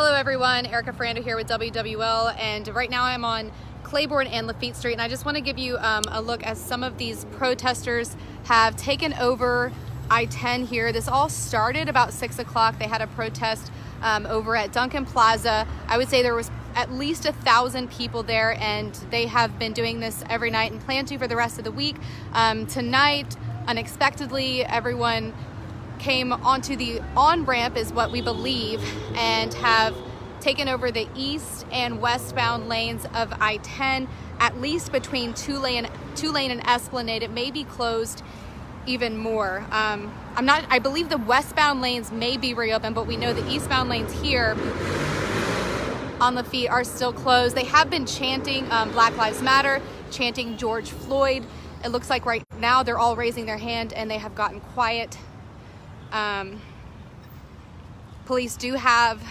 Hello everyone, Erica Ferrando here with WWL, and right now I'm on Claiborne and Lafitte Street, and I just want to give you a look as some of these protesters have taken over I-10 here. This all started about 6 o'clock. They had a protest over at Duncan Plaza. I would say there was at least 1,000 people there, and they have been doing this every night and plan to for the rest of the week. Tonight, unexpectedly, everyone came onto the on-ramp is what we believe, and have taken over the east and westbound lanes of I-10, at least between two lane and Esplanade. It may be closed even more. I believe the westbound lanes may be reopened, but we know the eastbound lanes here on Lafitte are still closed. They have been chanting Black Lives Matter, chanting George Floyd. It looks like right now they're all raising their hand and they have gotten quiet. Police do have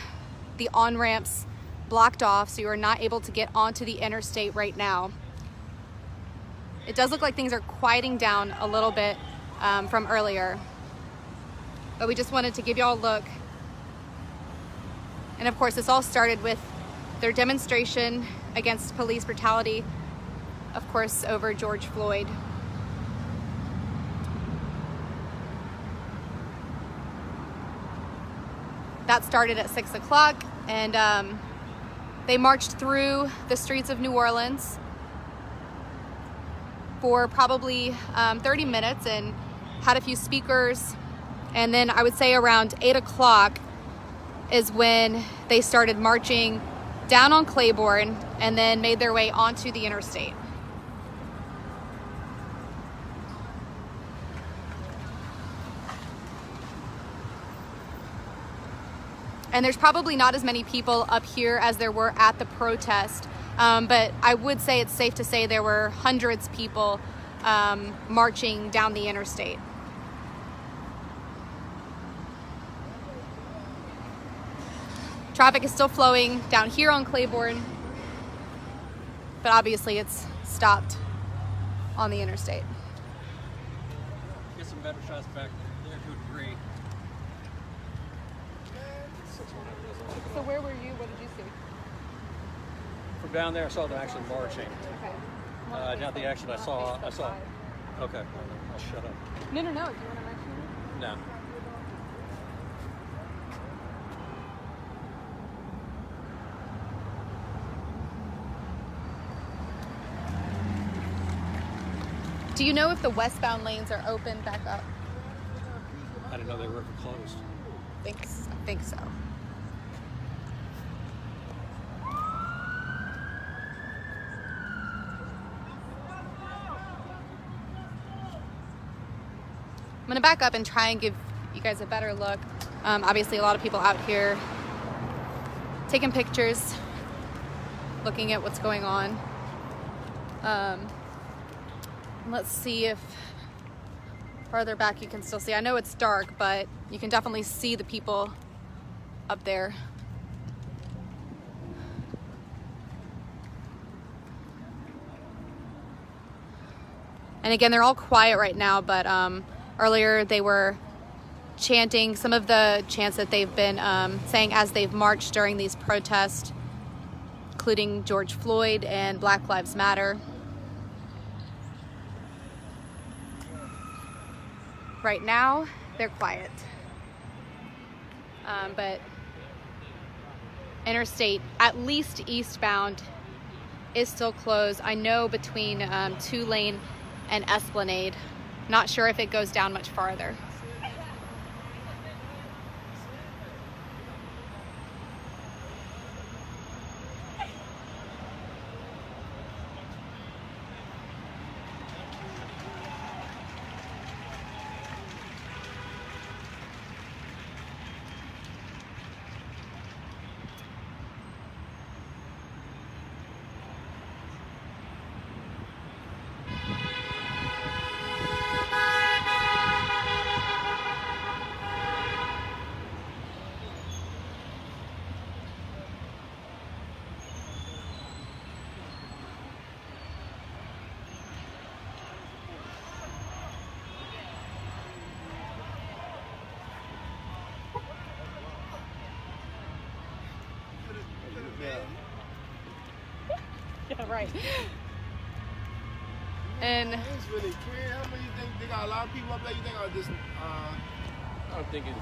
the on-ramps blocked off, so you are not able to get onto the interstate right now. It does look like things are quieting down a little bit from earlier, but we just wanted to give y'all a look. And of course, this all started with their demonstration against police brutality, of course, over George Floyd. That started at 6 o'clock, and they marched through the streets of New Orleans for probably 30 minutes and had a few speakers. And then I would say around 8 o'clock is when they started marching down on Claiborne and then made their way onto the interstate. And there's probably not as many people up here as there were at the protest, but I would say it's safe to say there were hundreds of people marching down the interstate. Traffic is still flowing down here on Claiborne, but obviously it's stopped on the interstate. Get some better shots back there to a degree. So where were you? What did you see? From down there, I saw them actually marching. Okay. Not the action I saw. Okay, I'll shut up. No. Do you want to mention it? No. Do you know if the westbound lanes are open back up? I didn't know they were ever closed. I think so. I'm gonna back up and try and give you guys a better look. Obviously a lot of people out here taking pictures, looking at what's going on. Let's see if farther back you can still see. I know it's dark, but you can definitely see the people up there. And again, they're all quiet right now, but earlier they were chanting some of the chants that they've been saying as they've marched during these protests, including George Floyd and Black Lives Matter. Right now, they're quiet. But interstate, at least eastbound, is still closed. I know between Tulane and Esplanade. Not sure if it goes down much farther. Right. And It's really clear. How many you think they got a lot of people up there? You think I just I don't think it's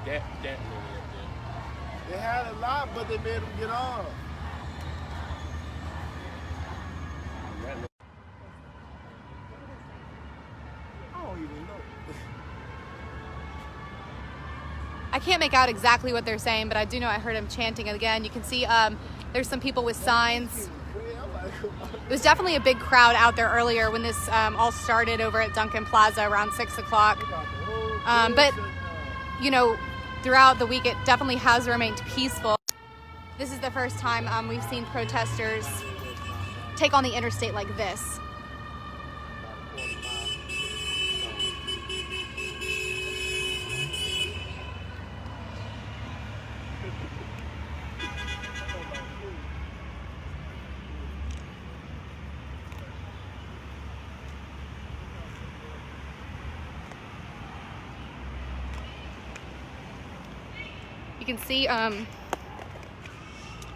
that many up there. they had a lot, but they made them get off. I don't even know. I can't make out exactly what they're saying, but I do know I heard him chanting again. You can see there's some people with signs. It was definitely a big crowd out there earlier when this all started over at Duncan Plaza around 6 o'clock. But, you know, throughout the week, it definitely has remained peaceful. This is the first time we've seen protesters take on the interstate like this. You can see, I'm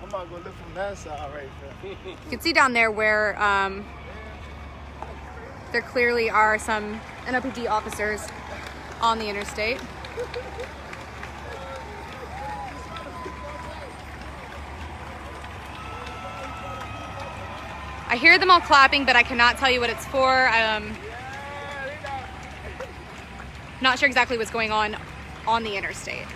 not gonna look from that side right there. you can see down there where there clearly are some NOPD officers on the interstate. I hear them all clapping, but I cannot tell you what it's for. Not sure exactly what's going on the interstate.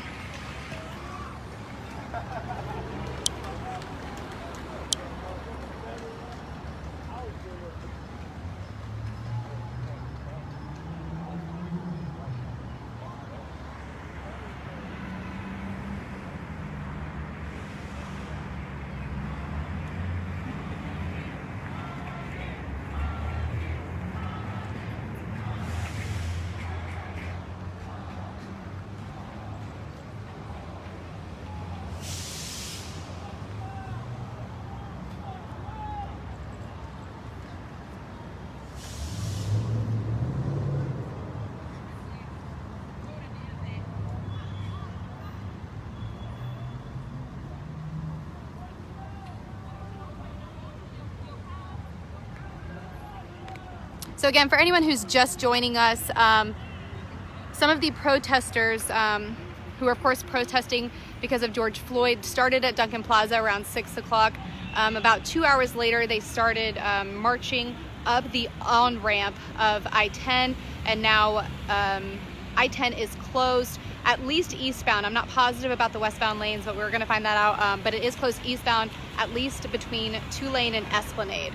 So again, for anyone who's just joining us, some of the protesters who are of course protesting because of George Floyd started at Duncan Plaza around 6 o'clock. About 2 hours later, they started marching up the on-ramp of I-10, and now I-10 is closed, at least eastbound. I'm not positive about the westbound lanes, but we're gonna find that out. But it is closed eastbound, at least between Tulane and Esplanade.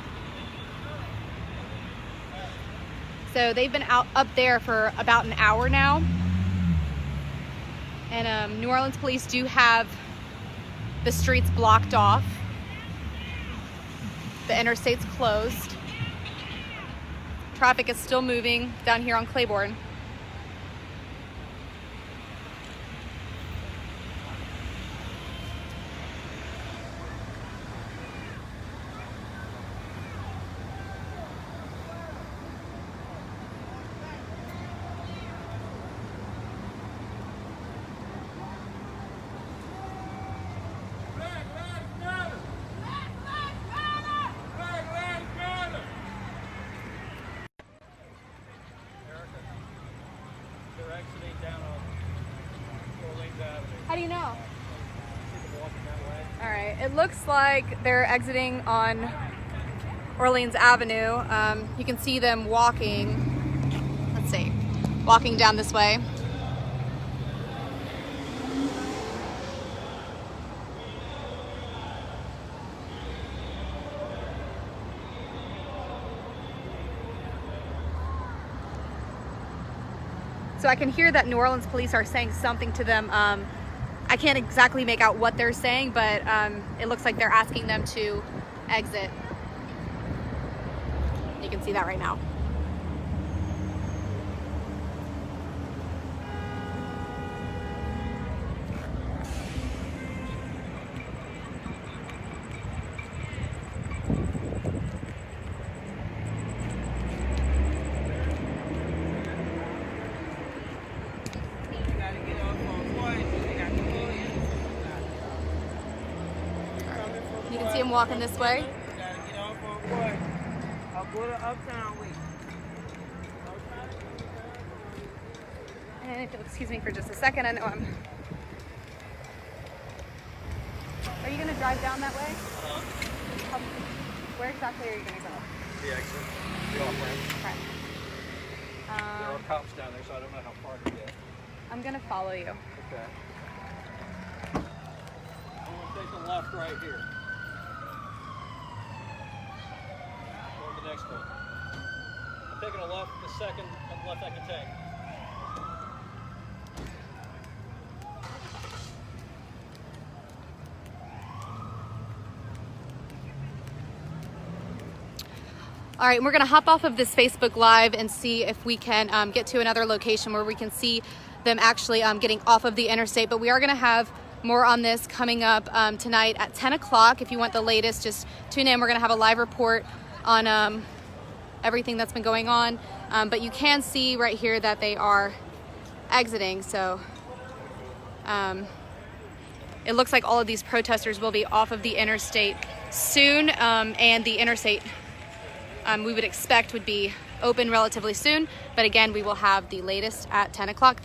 So they've been up there for about an hour now. And New Orleans police do have the streets blocked off. The interstate's closed. Traffic is still moving down here on Claiborne. How do you know? All right, it looks like they're exiting on Orleans Avenue. You can see them walking, let's see, walking down this way. So I can hear that New Orleans police are saying something to them. I can't exactly make out what they're saying, but it looks like they're asking them to exit. You can see that right now. You can see him walking this way. Go to Uptown Way. And if you'll excuse me for just a second, I know I'm... Are you gonna drive down that way? Where exactly are you gonna go? The exit. The off-ramp. Okay. There are cops down there, so I don't know how far to get. I'm gonna follow you. Okay. I'm going to take the left right here. Go to the next one. I'm taking a left, the second left I can take. All right, we're gonna hop off of this Facebook Live and see if we can get to another location where we can see them actually getting off of the interstate. But we are gonna have more on this coming up tonight at 10 o'clock. If you want the latest, just tune in. We're gonna have a live report on everything that's been going on. But you can see right here that they are exiting. So it looks like all of these protesters will be off of the interstate soon, and the interstate we would expect would be open relatively soon. But again, we will have the latest at 10 o'clock.